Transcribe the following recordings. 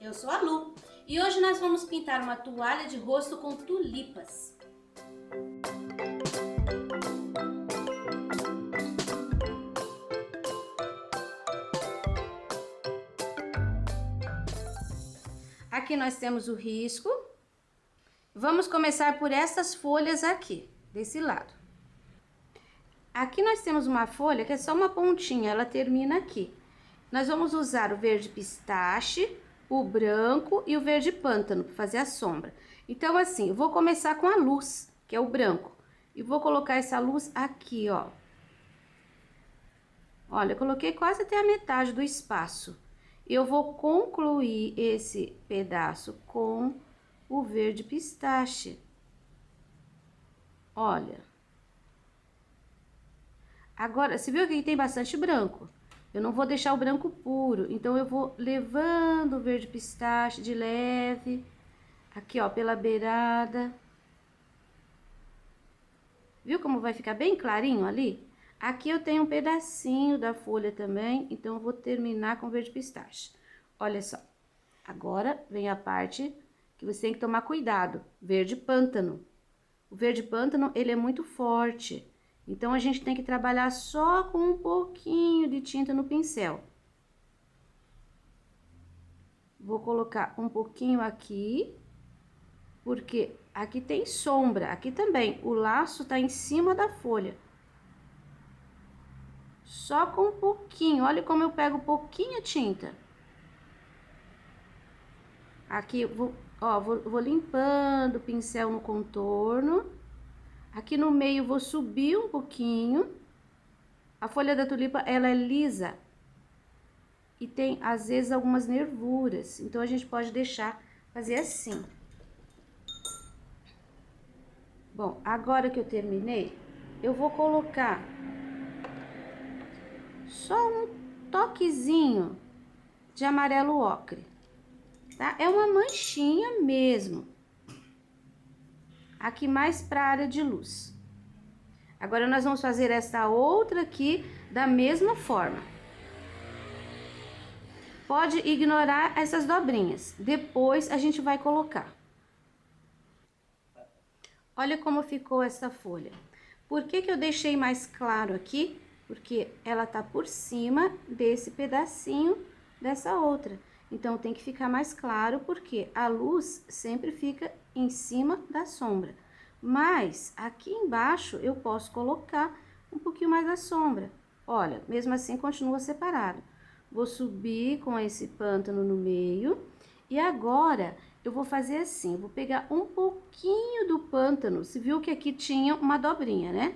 Eu sou a Lu e hoje nós vamos pintar uma toalha de rosto com tulipas. Aqui nós temos o risco. Vamos começar por essas folhas aqui, desse lado. Aqui nós temos uma folha que é só uma pontinha, ela termina aqui. Nós vamos usar o verde pistache, o branco e o verde pântano para fazer a sombra. Então assim, eu vou começar com a luz, que é o branco. E vou colocar essa luz aqui, ó. Olha, eu coloquei quase até a metade do espaço. Eu vou concluir esse pedaço com o verde pistache. Olha. Agora, você viu que aqui tem bastante branco? Eu não vou deixar o branco puro, então eu vou levando o verde pistache de leve, aqui ó, pela beirada. Viu como vai ficar bem clarinho ali? Aqui eu tenho um pedacinho da folha também, então eu vou terminar com verde pistache. Olha só, agora vem a parte que você tem que tomar cuidado, verde pântano. O verde pântano, ele é muito forte. Então, a gente tem que trabalhar só com um pouquinho de tinta no pincel. Vou colocar um pouquinho aqui, porque aqui tem sombra, aqui também. O laço tá em cima da folha. Só com um pouquinho, olha como eu pego pouquinha tinta. Aqui, vou limpando o pincel no contorno. Aqui no meio vou subir um pouquinho. A folha da tulipa, ela é lisa. E tem, às vezes, algumas nervuras. Então, a gente pode deixar fazer assim. Bom, agora que eu terminei, eu vou colocar só um toquezinho de amarelo ocre, tá? É uma manchinha mesmo. Aqui mais para a área de luz. Agora, nós vamos fazer essa outra aqui da mesma forma. Pode ignorar essas dobrinhas. Depois, a gente vai colocar. Olha como ficou essa folha. Por que que eu deixei mais claro aqui? Porque ela tá por cima desse pedacinho dessa outra. Então, tem que ficar mais claro, porque a luz sempre fica em cima da sombra. Mas, aqui embaixo, eu posso colocar um pouquinho mais da sombra. Olha, mesmo assim, continua separado. Vou subir com esse pântano no meio. E agora, eu vou fazer assim, eu vou pegar um pouquinho do pântano. Você viu que aqui tinha uma dobrinha, né?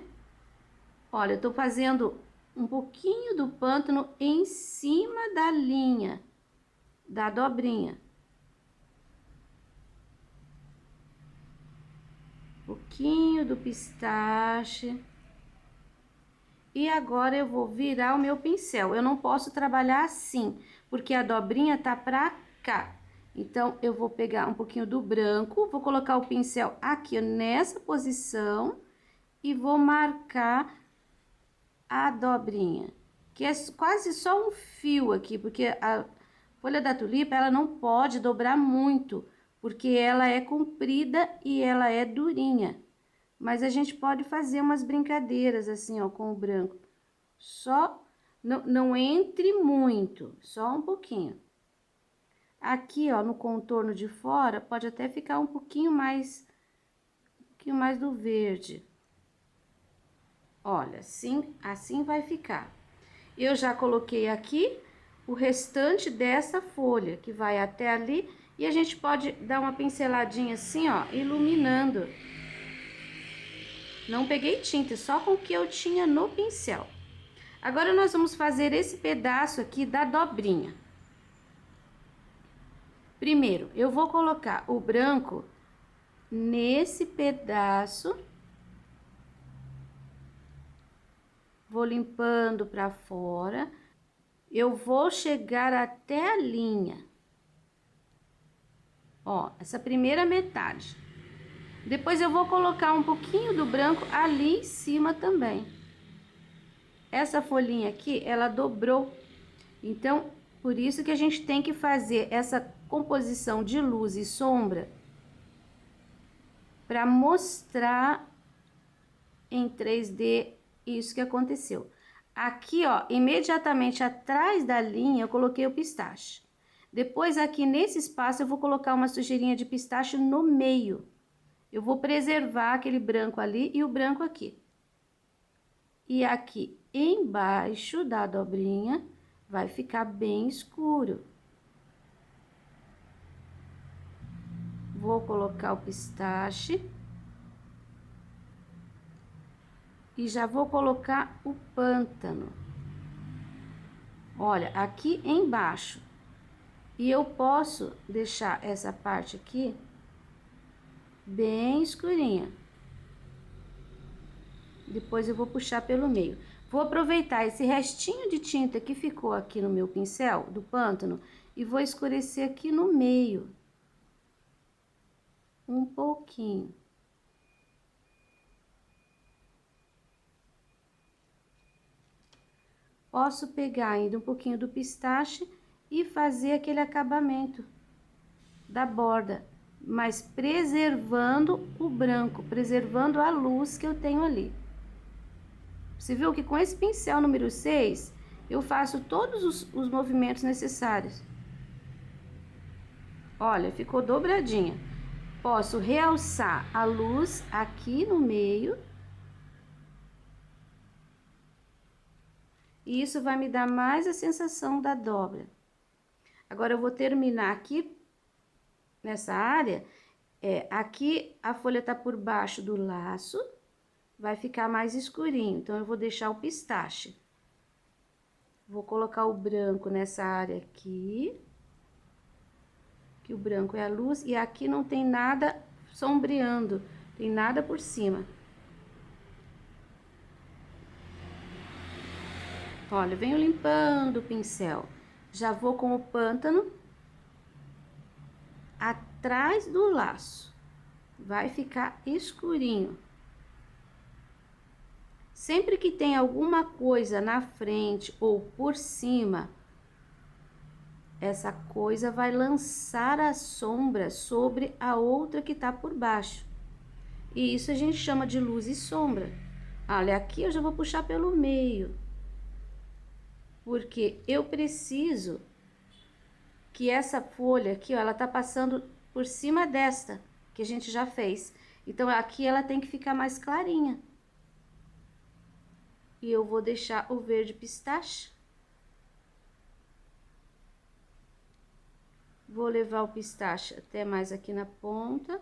Olha, eu tô fazendo um pouquinho do pântano em cima da linha da dobrinha. Pouquinho do pistache. E agora eu vou virar o meu pincel. Eu não posso trabalhar assim, porque a dobrinha tá pra cá. Então, eu vou pegar um pouquinho do branco, vou colocar o pincel aqui nessa posição e vou marcar a dobrinha, que é quase só um fio aqui, porque a folha da tulipa, ela não pode dobrar muito, porque ela é comprida e ela é durinha. Mas a gente pode fazer umas brincadeiras assim, ó, com o branco. Só, não entre muito, só um pouquinho. Aqui, ó, no contorno de fora, pode até ficar um pouquinho mais do verde. Olha, assim vai ficar. Eu já coloquei aqui o restante dessa folha, que vai até ali, e a gente pode dar uma pinceladinha assim, ó, iluminando. Não peguei tinta, só com o que eu tinha no pincel. Agora, nós vamos fazer esse pedaço aqui da dobrinha. Primeiro, eu vou colocar o branco nesse pedaço. Vou limpando pra fora. Eu vou chegar até a linha. Ó, essa primeira metade. Depois eu vou colocar um pouquinho do branco ali em cima também. Essa folhinha aqui, ela dobrou. Então, por isso que a gente tem que fazer essa composição de luz e sombra para mostrar em 3D isso que aconteceu. Aqui, ó, imediatamente atrás da linha, eu coloquei o pistache. Depois, aqui nesse espaço, eu vou colocar uma sujeirinha de pistache no meio. Eu vou preservar aquele branco ali e o branco aqui. E aqui embaixo da dobrinha vai ficar bem escuro. Vou colocar o pistache. E já vou colocar o pântano. Olha, aqui embaixo. E eu posso deixar essa parte aqui bem escurinha. Depois eu vou puxar pelo meio. Vou aproveitar esse restinho de tinta que ficou aqui no meu pincel do pântano e vou escurecer aqui no meio. Um pouquinho. Posso pegar ainda um pouquinho do pistache e fazer aquele acabamento da borda, mas preservando o branco, preservando a luz que eu tenho ali. Você viu que com esse pincel número 6, eu faço todos os movimentos necessários. Olha, ficou dobradinha. Posso realçar a luz aqui no meio. E isso vai me dar mais a sensação da dobra. Agora, eu vou terminar aqui, nessa área, aqui a folha tá por baixo do laço, vai ficar mais escurinho, então eu vou deixar o pistache. Vou colocar o branco nessa área aqui, que o branco é a luz, e aqui não tem nada sombreando, tem nada por cima. Olha, eu venho limpando o pincel. Já vou com o pântano atrás do laço. Vai ficar escurinho. Sempre que tem alguma coisa na frente ou por cima, essa coisa vai lançar a sombra sobre a outra que tá por baixo. E isso a gente chama de luz e sombra. Olha, aqui eu já vou puxar pelo meio. Porque eu preciso que essa folha aqui, ó, ela tá passando por cima desta, que a gente já fez. Então, aqui ela tem que ficar mais clarinha. E eu vou deixar o verde pistache. Vou levar o pistache até mais aqui na ponta.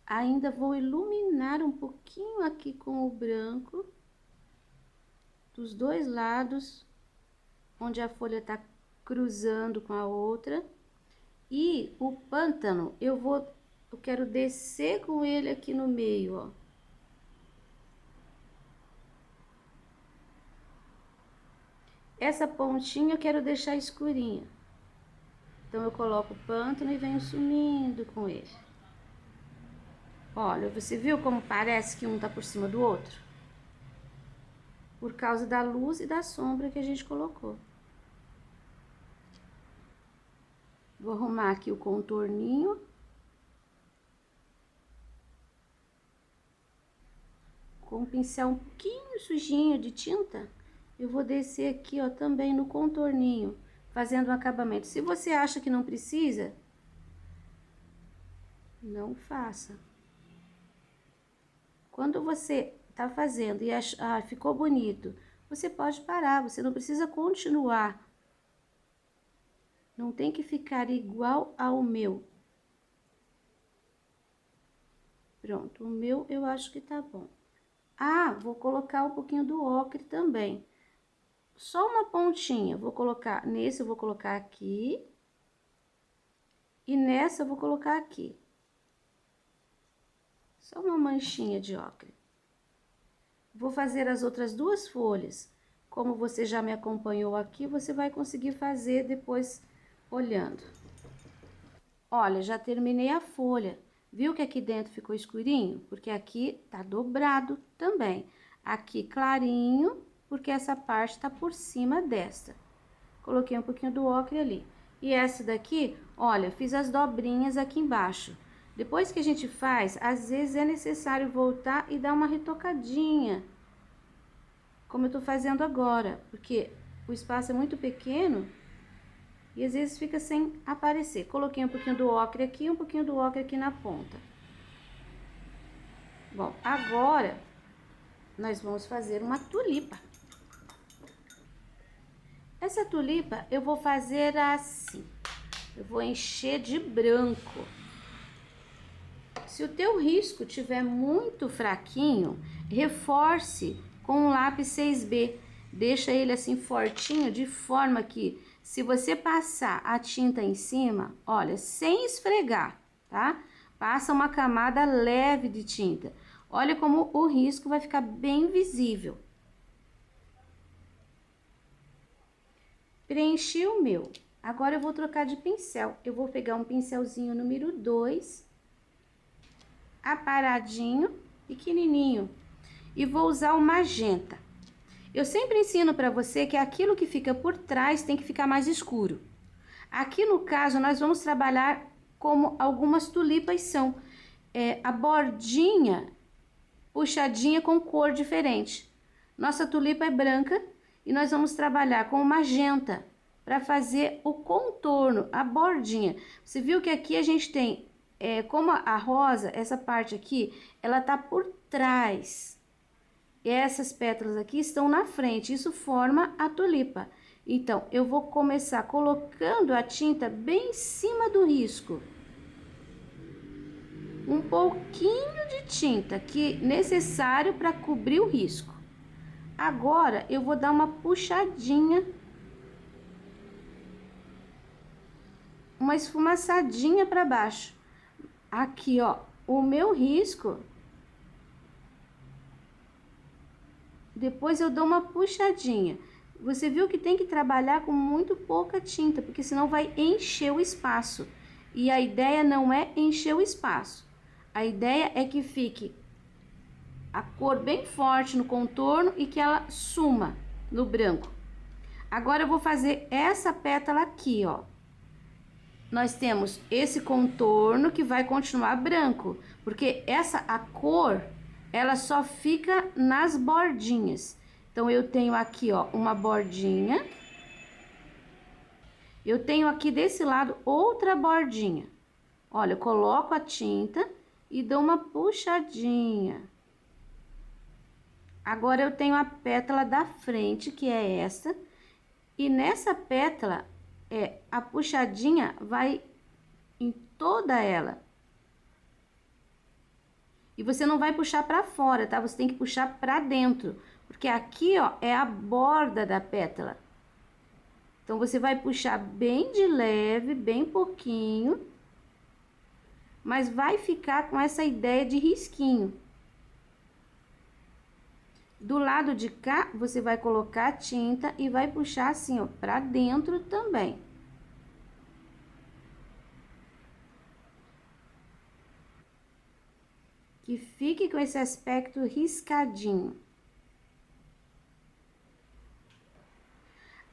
Ainda vou iluminar um pouquinho aqui com o branco, dos dois lados, onde a folha tá cruzando com a outra. E o pântano, eu quero descer com ele aqui no meio, ó. Essa pontinha eu quero deixar escurinha. Então, eu coloco o pântano e venho sumindo com ele. Olha, você viu como parece que um tá por cima do outro? Por causa da luz e da sombra que a gente colocou. Vou arrumar aqui o contorninho. Com um pincel um pouquinho sujinho de tinta, eu vou descer aqui, ó, também no contorninho, fazendo um acabamento. Se você acha que não precisa, não faça. Quando você tá fazendo e acha, ficou bonito, você pode parar, você não precisa continuar. Não tem que ficar igual ao meu. Pronto, o meu eu acho que tá bom. Vou colocar um pouquinho do ocre também. Só uma pontinha, vou colocar nesse, eu vou colocar aqui. E nessa eu vou colocar aqui. Só uma manchinha de ocre. Vou fazer as outras duas folhas. Como você já me acompanhou aqui, você vai conseguir fazer depois olhando. Olha, já terminei a folha. Viu que aqui dentro ficou escurinho? Porque aqui tá dobrado também. Aqui clarinho porque essa parte tá por cima desta. Coloquei um pouquinho do ocre ali. E essa daqui, olha, fiz as dobrinhas aqui embaixo. Depois que a gente faz, às vezes é necessário voltar e dar uma retocadinha, como eu tô fazendo agora, porque o espaço é muito pequeno e às vezes fica sem aparecer. Coloquei um pouquinho do ocre aqui e um pouquinho do ocre aqui na ponta. Bom, agora nós vamos fazer uma tulipa. Essa tulipa eu vou fazer assim. Eu vou encher de branco. Se o teu risco tiver muito fraquinho, reforce com um lápis 6B. Deixa ele assim fortinho, de forma que se você passar a tinta em cima, olha, sem esfregar, tá? Passa uma camada leve de tinta. Olha como o risco vai ficar bem visível. Preenchi o meu. Agora eu vou trocar de pincel. Eu vou pegar um pincelzinho número 2, aparadinho, pequenininho, e vou usar o magenta. Eu sempre ensino para você que aquilo que fica por trás tem que ficar mais escuro. Aqui no caso nós vamos trabalhar como algumas tulipas são, a bordinha puxadinha com cor diferente. Nossa tulipa é branca e nós vamos trabalhar com magenta para fazer o contorno, a bordinha. Você viu que aqui a gente tem, como a rosa, essa parte aqui, ela tá por trás. E essas pétalas aqui estão na frente, isso forma a tulipa. Então, eu vou começar colocando a tinta bem em cima do risco. Um pouquinho de tinta que necessário para cobrir o risco. Agora, eu vou dar uma puxadinha, uma esfumaçadinha para baixo. Aqui, ó, o meu risco. Depois eu dou uma puxadinha. Você viu que tem que trabalhar com muito pouca tinta, porque senão vai encher o espaço. E a ideia não é encher o espaço. A ideia é que fique a cor bem forte no contorno e que ela suma no branco. Agora eu vou fazer essa pétala aqui, ó. Nós temos esse contorno que vai continuar branco, porque a cor, ela só fica nas bordinhas. Então, eu tenho aqui, ó, uma bordinha. Eu tenho aqui desse lado outra bordinha. Olha, eu coloco a tinta e dou uma puxadinha. Agora, eu tenho a pétala da frente, que é essa. E nessa pétala, a puxadinha vai em toda ela. E você não vai puxar para fora, tá? Você tem que puxar para dentro, porque aqui, ó, é a borda da pétala. Então, você vai puxar bem de leve, bem pouquinho, mas vai ficar com essa ideia de risquinho. Do lado de cá, você vai colocar a tinta e vai puxar assim, ó, para dentro também. Que fique com esse aspecto riscadinho.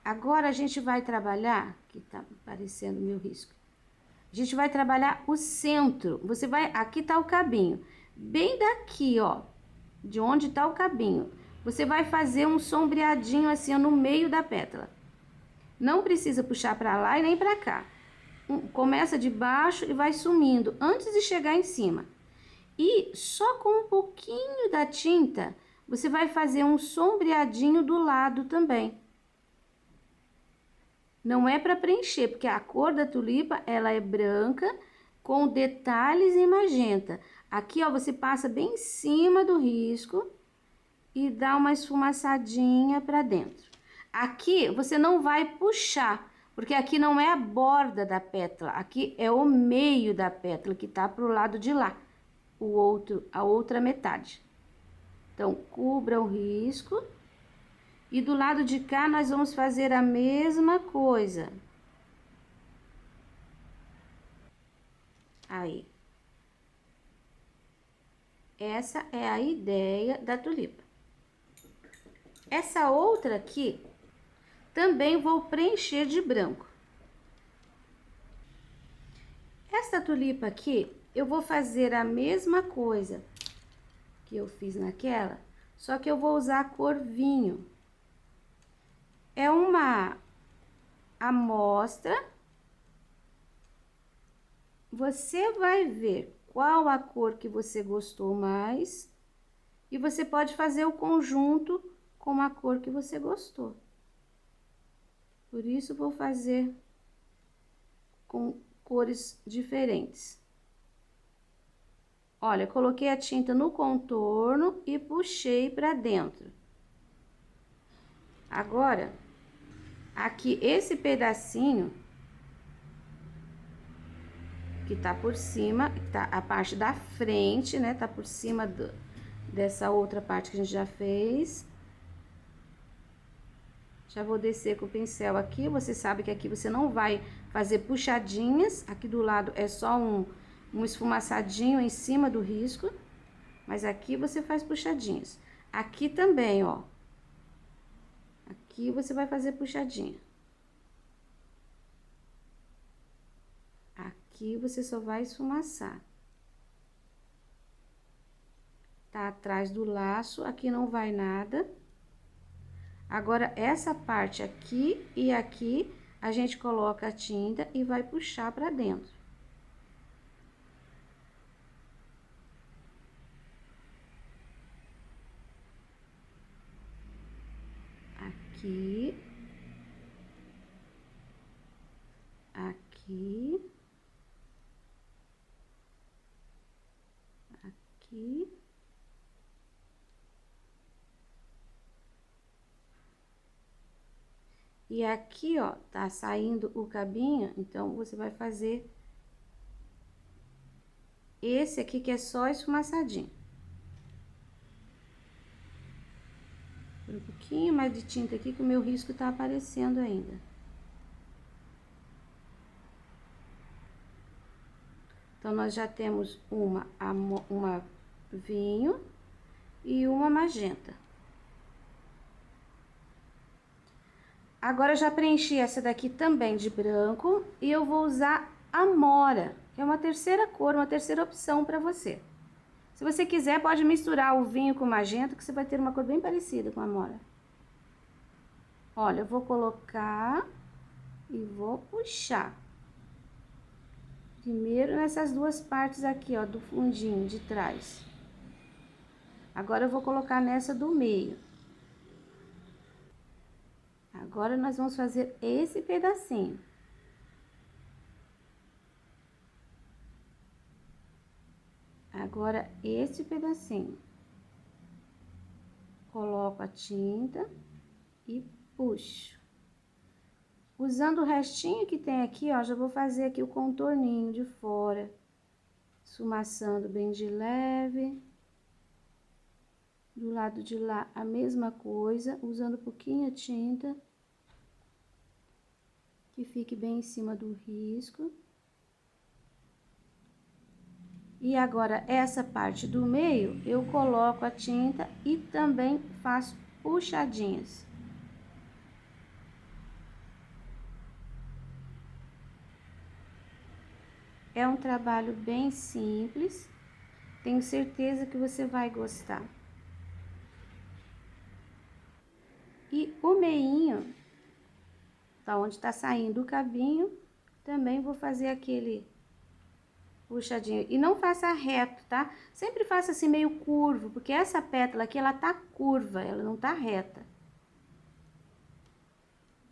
Agora, a gente vai trabalhar, que tá aparecendo meu risco. A gente vai trabalhar o centro. Você vai, aqui tá o cabinho. Bem daqui, ó, de onde tá o cabinho. Você vai fazer um sombreadinho assim, ó, no meio da pétala. Não precisa puxar para lá e nem para cá. Começa de baixo e vai sumindo antes de chegar em cima. E só com um pouquinho da tinta, você vai fazer um sombreadinho do lado também. Não é para preencher, porque a cor da tulipa, ela é branca com detalhes em magenta. Aqui, ó, você passa bem em cima do risco e dá uma esfumaçadinha para dentro. Aqui, você não vai puxar, porque aqui não é a borda da pétala, aqui é o meio da pétala que tá pro lado de lá. A outra metade. Então, cubra o risco. E do lado de cá, nós vamos fazer a mesma coisa. Aí. Essa é a ideia da tulipa. Essa outra aqui, também vou preencher de branco. Essa tulipa aqui, eu vou fazer a mesma coisa que eu fiz naquela, só que eu vou usar a cor vinho. É uma amostra. Você vai ver qual a cor que você gostou mais e você pode fazer o conjunto com a cor que você gostou. Por isso, vou fazer com cores diferentes. Olha, coloquei a tinta no contorno e puxei pra dentro. Agora, aqui, esse pedacinho que tá por cima, tá a parte da frente, né? Tá por cima dessa outra parte que a gente já fez. Já vou descer com o pincel aqui. Você sabe que aqui você não vai fazer puxadinhas. Aqui do lado é só um esfumaçadinho em cima do risco. Mas aqui você faz puxadinhas. Aqui também, ó. Aqui você vai fazer puxadinha. Aqui você só vai esfumaçar. Tá atrás do laço, aqui não vai nada. Agora, essa parte aqui e aqui, a gente coloca a tinta e vai puxar pra dentro. Aqui. Aqui. Aqui. E aqui, ó, tá saindo o cabinho, então, você vai fazer esse aqui que é só esfumaçadinho. Um pouquinho mais de tinta aqui que o meu risco tá aparecendo ainda. Então, nós já temos uma vinho e uma magenta. Agora, eu já preenchi essa daqui também de branco e eu vou usar a mora, que é uma terceira cor, uma terceira opção para você. Se você quiser, pode misturar o vinho com o magenta, que você vai ter uma cor bem parecida com a mora. Olha, eu vou colocar e vou puxar. Primeiro nessas duas partes aqui, ó, do fundinho de trás. Agora, eu vou colocar nessa do meio. Agora, nós vamos fazer esse pedacinho. Agora, esse pedacinho. Coloco a tinta e puxo. Usando o restinho que tem aqui, ó, já vou fazer aqui o contorninho de fora. Esfumaçando bem de leve. Do lado de lá, a mesma coisa, usando pouquinha tinta. Que fique bem em cima do risco. E agora, essa parte do meio, eu coloco a tinta e também faço puxadinhas. É um trabalho bem simples, tenho certeza que você vai gostar. E o meinho, tá onde tá saindo o cabinho, também vou fazer aquele puxadinho. E não faça reto, tá? Sempre faça assim meio curvo, porque essa pétala aqui, ela tá curva, ela não tá reta.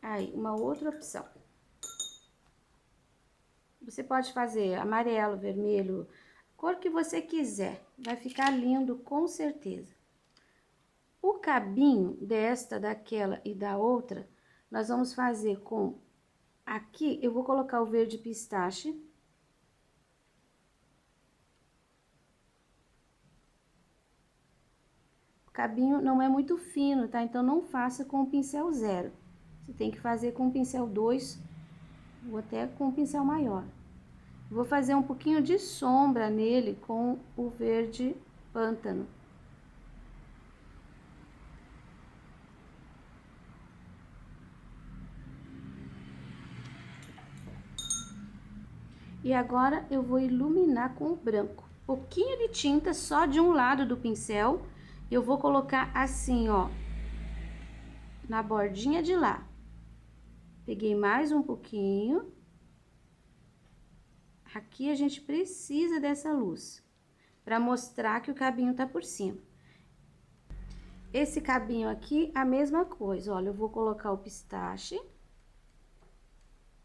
Aí, uma outra opção. Você pode fazer amarelo, vermelho, cor que você quiser. Vai ficar lindo, com certeza. O cabinho desta, daquela e da outra, nós vamos fazer com... Aqui, eu vou colocar o verde pistache. O cabinho não é muito fino, tá? Então, não faça com o pincel 0. Você tem que fazer com o pincel 2 ou até com o pincel maior. Vou fazer um pouquinho de sombra nele com o verde pântano. E agora eu vou iluminar com o branco. Pouquinho de tinta só de um lado do pincel. Eu vou colocar assim, ó, na bordinha de lá. Peguei mais um pouquinho. Aqui a gente precisa dessa luz, para mostrar que o cabinho tá por cima. Esse cabinho aqui, a mesma coisa, olha, eu vou colocar o pistache.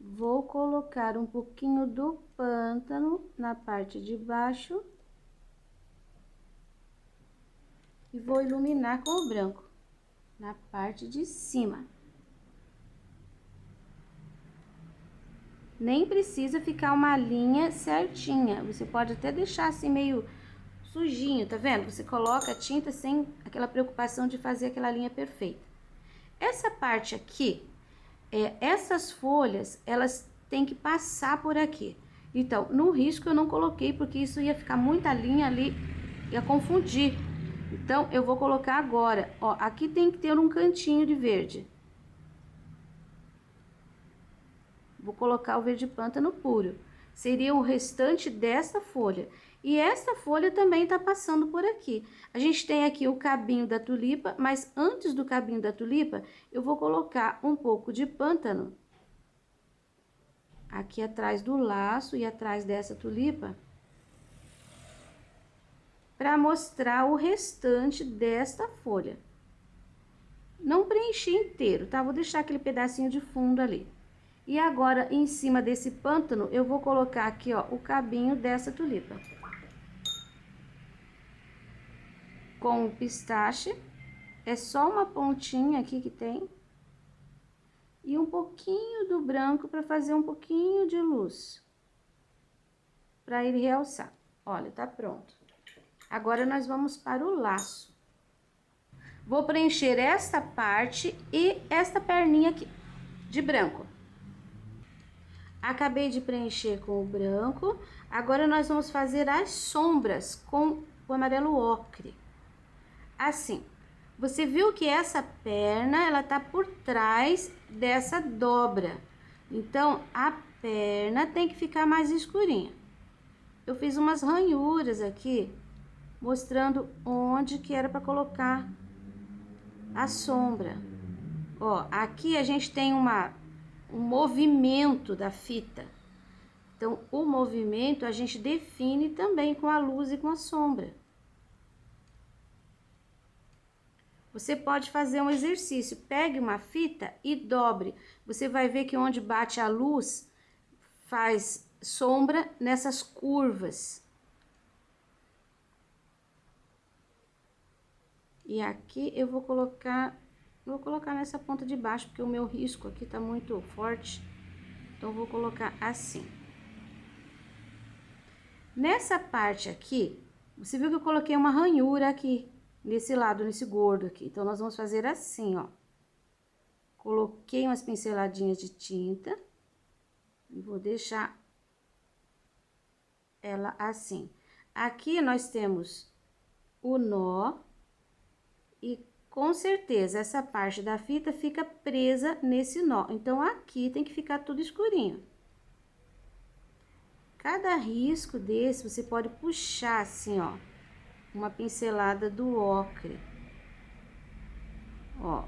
Vou colocar um pouquinho do pântano na parte de baixo. E vou iluminar com o branco na parte de cima. Nem precisa ficar uma linha certinha, você pode até deixar assim meio sujinho, tá vendo? Você coloca a tinta sem aquela preocupação de fazer aquela linha perfeita. Essa parte aqui, essas folhas, elas têm que passar por aqui. Então, no risco eu não coloquei, porque isso ia ficar muita linha ali, ia confundir. Então, eu vou colocar agora, ó, aqui tem que ter um cantinho de verde. Vou colocar o verde pântano puro. Seria o restante desta folha. E esta folha também tá passando por aqui. A gente tem aqui o cabinho da tulipa, mas antes do cabinho da tulipa, eu vou colocar um pouco de pântano aqui atrás do laço e atrás dessa tulipa, para mostrar o restante desta folha. Não preenchi inteiro, tá? Vou deixar aquele pedacinho de fundo ali. E agora, em cima desse pântano, eu vou colocar aqui, ó, o cabinho dessa tulipa. Com o pistache, é só uma pontinha aqui que tem. E um pouquinho do branco para fazer um pouquinho de luz. Para ele realçar. Olha, tá pronto. Agora, nós vamos para o laço. Vou preencher esta parte e esta perninha aqui, de branco. Acabei de preencher com o branco. Agora, nós vamos fazer as sombras com o amarelo ocre. Assim, você viu que essa perna, ela tá por trás dessa dobra. Então, a perna tem que ficar mais escurinha. Eu fiz umas ranhuras aqui, mostrando onde que era para colocar a sombra. Ó, aqui a gente tem um movimento da fita. Então, o movimento a gente define também com a luz e com a sombra. Você pode fazer um exercício, pegue uma fita e dobre. Você vai ver que onde bate a luz, faz sombra nessas curvas. E aqui eu vou colocar nessa ponta de baixo, porque o meu risco aqui tá muito forte. Então, vou colocar assim. Nessa parte aqui, você viu que eu coloquei uma ranhura aqui, nesse lado, nesse gordo aqui. Então, nós vamos fazer assim, ó. Coloquei umas pinceladinhas de tinta. E vou deixar ela assim. Aqui nós temos o nó. E com certeza, essa parte da fita fica presa nesse nó. Então, aqui tem que ficar tudo escurinho. Cada risco desse, você pode puxar assim, ó, uma pincelada do ocre. Ó.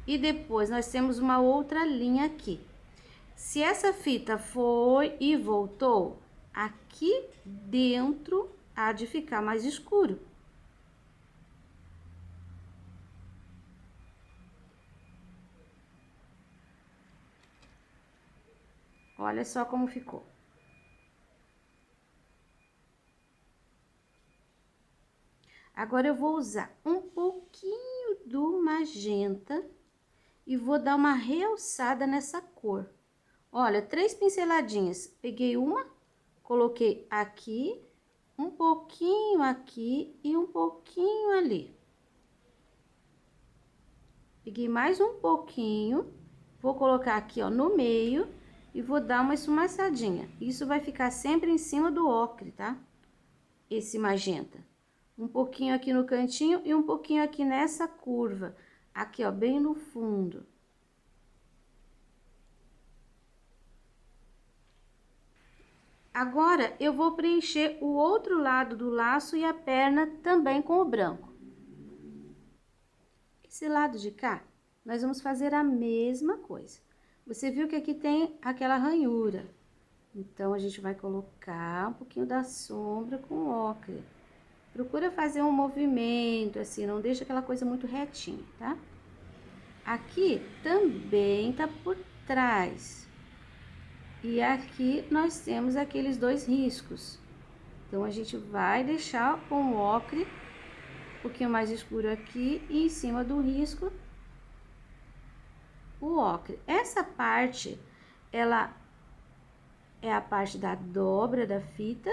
E depois, nós temos uma outra linha aqui. Se essa fita foi e voltou, aqui dentro há de ficar mais escuro. Olha só como ficou. Agora, eu vou usar um pouquinho do magenta e vou dar uma realçada nessa cor. Olha, 3 pinceladinhas. Peguei uma, coloquei aqui, um pouquinho aqui e um pouquinho ali. Peguei mais um pouquinho, vou colocar aqui, ó, no meio e vou dar uma esfumaçadinha. Isso vai ficar sempre em cima do ocre, tá? Esse magenta. Um pouquinho aqui no cantinho e um pouquinho aqui nessa curva. Aqui, ó, bem no fundo. Agora, eu vou preencher o outro lado do laço e a perna também com o branco. Esse lado de cá, nós vamos fazer a mesma coisa. Você viu que aqui tem aquela ranhura. Então, a gente vai colocar um pouquinho da sombra com ocre. Procura fazer um movimento, assim, não deixa aquela coisa muito retinha, tá? Aqui também tá por trás. E aqui nós temos aqueles dois riscos. Então, a gente vai deixar com o ocre um pouquinho mais escuro aqui e em cima do risco o ocre. Essa parte, ela é a parte da dobra da fita,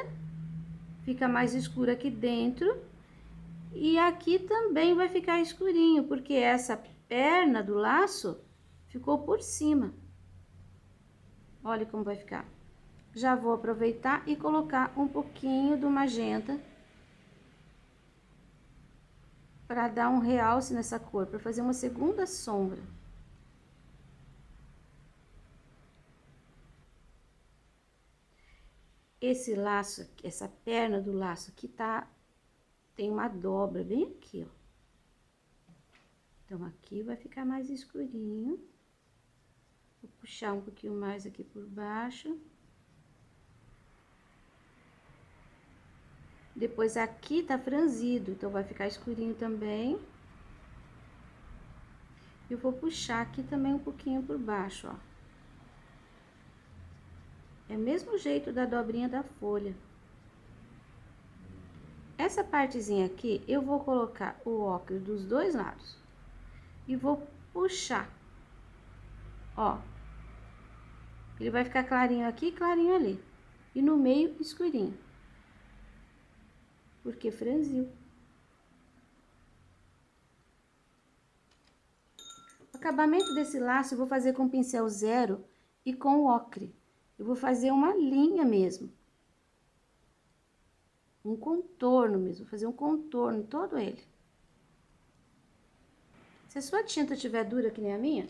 fica mais escuro aqui dentro e aqui também vai ficar escurinho, porque essa perna do laço ficou por cima. Olha como vai ficar. Já vou aproveitar e colocar um pouquinho do magenta para dar um realce nessa cor, para fazer uma segunda sombra. Esse laço, essa perna do laço aqui tem uma dobra bem aqui, ó. Então, aqui vai ficar mais escurinho. Vou puxar um pouquinho mais aqui por baixo. Depois, aqui tá franzido, então vai ficar escurinho também. Eu vou puxar aqui também um pouquinho por baixo, ó. É o mesmo jeito da dobrinha da folha. Essa partezinha aqui, eu vou colocar o ocre dos dois lados. E vou puxar. Ó. Ele vai ficar clarinho aqui e clarinho ali. E no meio, escurinho. Porque franziu. O acabamento desse laço eu vou fazer com pincel 0 e com o ocre. Eu vou fazer uma linha mesmo. Um contorno mesmo, vou fazer um contorno em todo ele. Se a sua tinta estiver dura que nem a minha,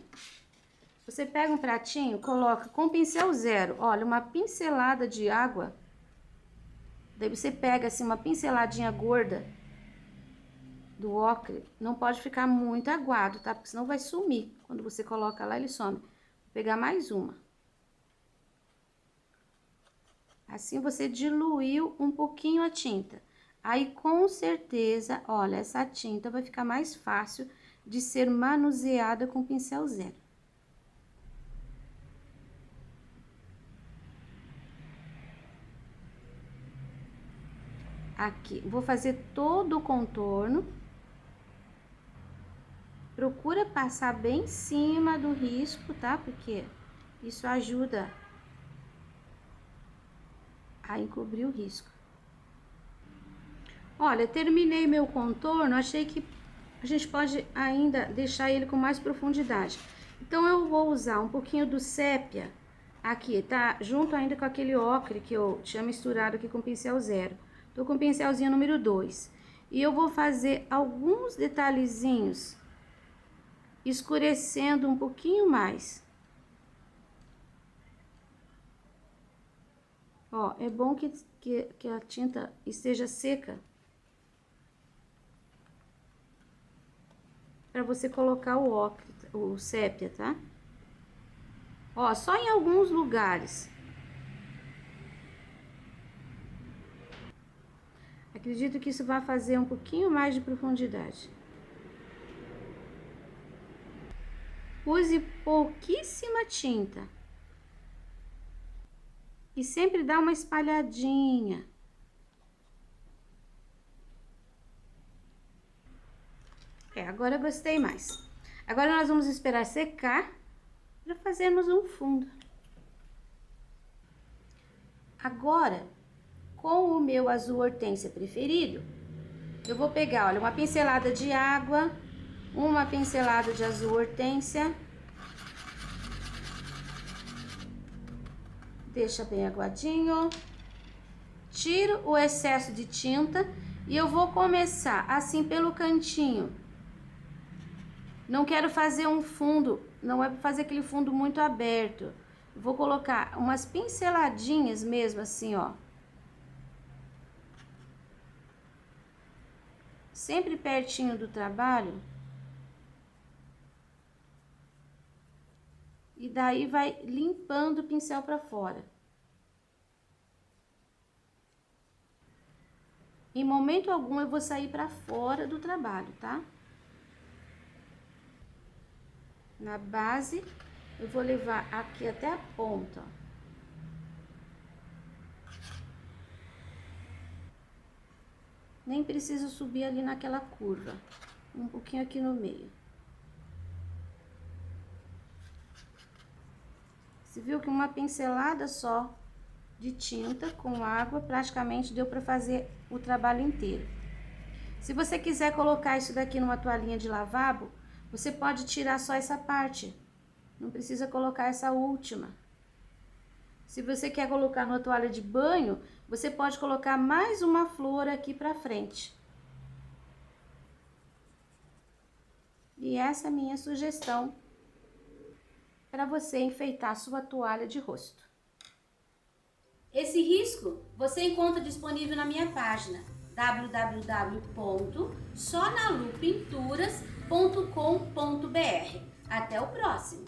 você pega um pratinho, coloca com pincel 0, olha, uma pincelada de água. Daí você pega assim uma pinceladinha gorda do ocre, não pode ficar muito aguado, tá? Porque senão vai sumir. Quando você coloca lá, ele some. Vou pegar mais uma. Assim você diluiu um pouquinho a tinta. Aí, com certeza, olha, essa tinta vai ficar mais fácil de ser manuseada com pincel 0. Aqui, vou fazer todo o contorno. Procura passar bem em cima do risco, tá? Porque isso ajuda a encobrir o risco. Olha, terminei meu contorno, achei que a gente pode ainda deixar ele com mais profundidade. Então, eu vou usar um pouquinho do sépia aqui, tá? Junto ainda com aquele ocre que eu tinha misturado aqui com pincel 0. Tô com o pincelzinho número 2. E eu vou fazer alguns detalhezinhos, escurecendo um pouquinho mais. Ó, é bom que a tinta esteja seca. Pra você colocar o ocre, o sépia, tá? Ó, só em alguns lugares. Acredito que isso vai fazer um pouquinho mais de profundidade. Use pouquíssima tinta. E sempre dá uma espalhadinha. Agora eu gostei mais. Agora nós vamos esperar secar para fazermos um fundo. Agora, com o meu azul hortênsia preferido, eu vou pegar, olha, uma pincelada de água, uma pincelada de azul hortênsia. Deixa bem aguadinho. Tiro o excesso de tinta e eu vou começar assim pelo cantinho. Não quero fazer um fundo, não é para fazer aquele fundo muito aberto. Vou colocar umas pinceladinhas mesmo assim, ó. Sempre pertinho do trabalho. E daí vai limpando o pincel pra fora. Em momento algum eu vou sair pra fora do trabalho, tá? Na base, eu vou levar aqui até a ponta, ó. Nem preciso subir ali naquela curva. Um pouquinho aqui no meio. Você viu que uma pincelada só de tinta com água praticamente deu para fazer o trabalho inteiro. Se você quiser colocar isso daqui numa toalhinha de lavabo, você pode tirar só essa parte. Não precisa colocar essa última. Se você quer colocar numa toalha de banho, você pode colocar mais uma flor aqui pra frente. E essa é a minha sugestão para você enfeitar sua toalha de rosto. Esse risco você encontra disponível na minha página www.sonalupinturas.com.br. Até o próximo!